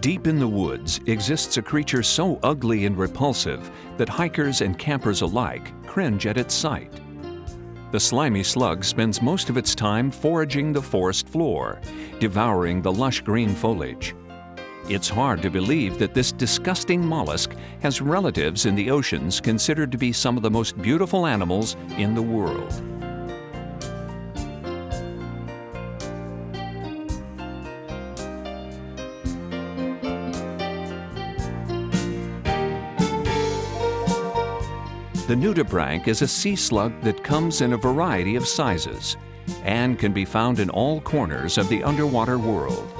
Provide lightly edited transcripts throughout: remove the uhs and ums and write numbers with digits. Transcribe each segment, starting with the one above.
Deep in the woods exists a creature so ugly and repulsive that hikers and campers alike cringe at its sight. The slimy slug spends most of its time foraging the forest floor, devouring the lush green foliage. It's hard to believe that this disgusting mollusk has relatives in the oceans considered to be some of the most beautiful animals in the world. The nudibranch is a sea slug that comes in a variety of sizes and can be found in all corners of the underwater world.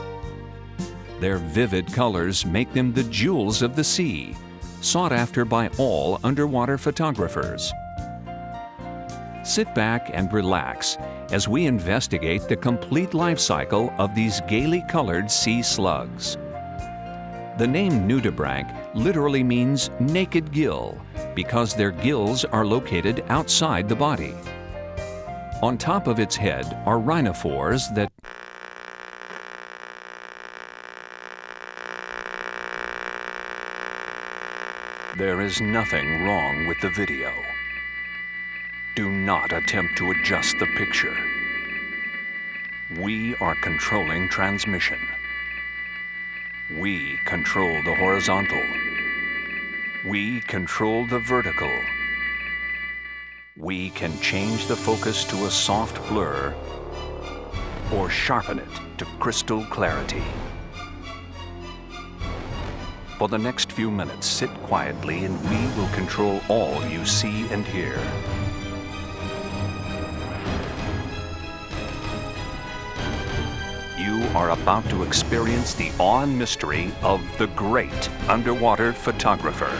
Their vivid colors make them the jewels of the sea, sought after by all underwater photographers. Sit back and relax as we investigate the complete life cycle of these gaily colored sea slugs. The name nudibranch literally means naked gill because their gills are located outside the body. On top of its head are rhinophores that There is nothing wrong with the video. Do not attempt to adjust the picture. We are controlling transmission. We control the horizontal. We control the vertical. We can change the focus to a soft blur or sharpen it to crystal clarity. For the next few minutes, sit quietly and we will control all you see and hear. You are about to experience the awe and mystery of the great underwater photographer.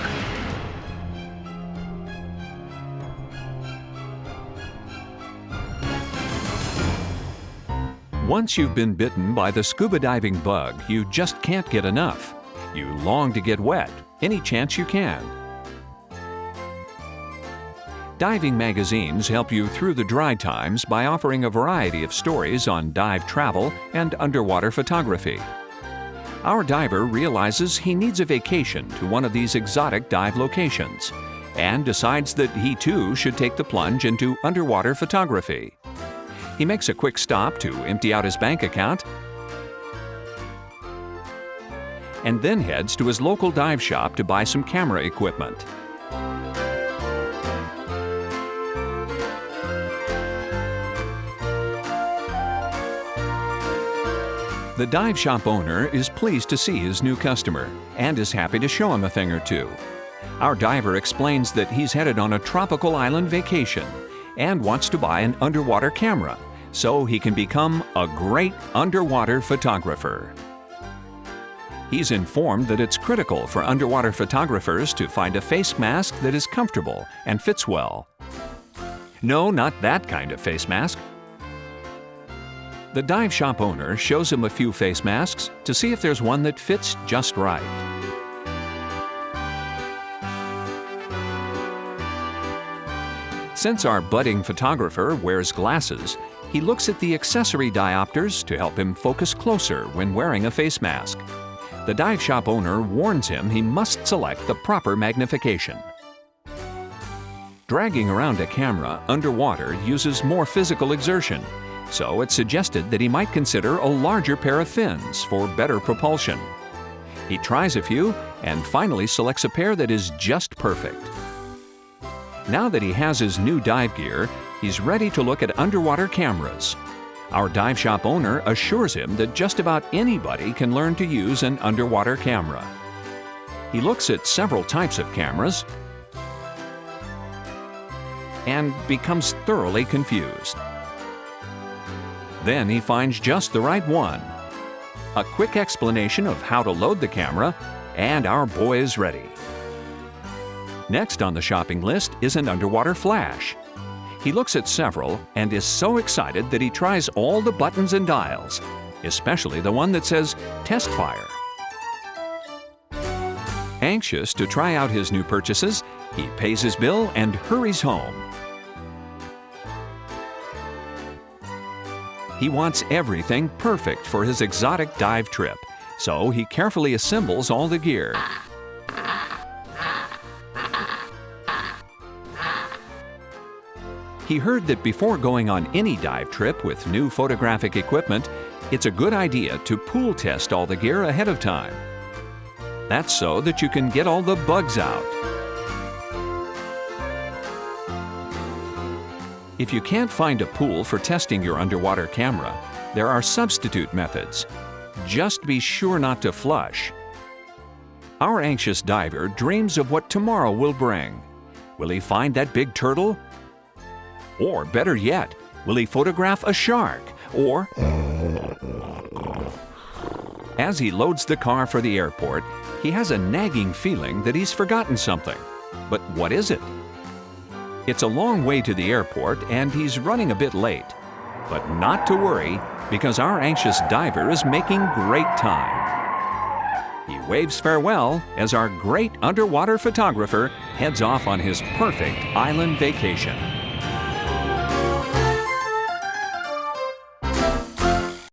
Once you've been bitten by the scuba diving bug, you just can't get enough. You long to get wet any chance you can. Diving magazines help you through the dry times by offering a variety of stories on dive travel and underwater photography. Our diver realizes he needs a vacation to one of these exotic dive locations and decides that he too should take the plunge into underwater photography. He makes a quick stop to empty out his bank account and then heads to his local dive shop to buy some camera equipment. The dive shop owner is pleased to see his new customer and is happy to show him a thing or two. Our diver explains that he's headed on a tropical island vacation and wants to buy an underwater camera so he can become a great underwater photographer. He's informed that it's critical for underwater photographers to find a face mask that is comfortable and fits well. No, not that kind of face mask. The dive shop owner shows him a few face masks to see if there's one that fits just right. Since our budding photographer wears glasses, he looks at the accessory diopters to help him focus closer when wearing a face mask. The dive shop owner warns him he must select the proper magnification. Dragging around a camera underwater uses more physical exertion, so it's suggested that he might consider a larger pair of fins for better propulsion. He tries a few and finally selects a pair that is just perfect. Now that he has his new dive gear, he's ready to look at underwater cameras. Our dive shop owner assures him that just about anybody can learn to use an underwater camera. He looks at several types of cameras and becomes thoroughly confused. Then he finds just the right one. A quick explanation of how to load the camera, and our boy is ready. Next on the shopping list is an underwater flash. He looks at several and is so excited that he tries all the buttons and dials, especially the one that says Test Fire. Anxious to try out his new purchases, he pays his bill and hurries home. He wants everything perfect for his exotic dive trip, So he carefully assembles all the gear. He heard that before going on any dive trip with new photographic equipment, it's a good idea to pool test all the gear ahead of time. That's so that you can get all the bugs out. If you can't find a pool for testing your underwater camera, there are substitute methods. Just be sure not to flush. Our anxious diver dreams of what tomorrow will bring. Will he find that big turtle? Or better yet, will he photograph a shark? Or as he loads the car for the airport, he has a nagging feeling that he's forgotten something. But what is it? It's a long way to the airport and he's running a bit late. But not to worry, because our anxious diver is making great time. He waves farewell as our great underwater photographer heads off on his perfect island vacation.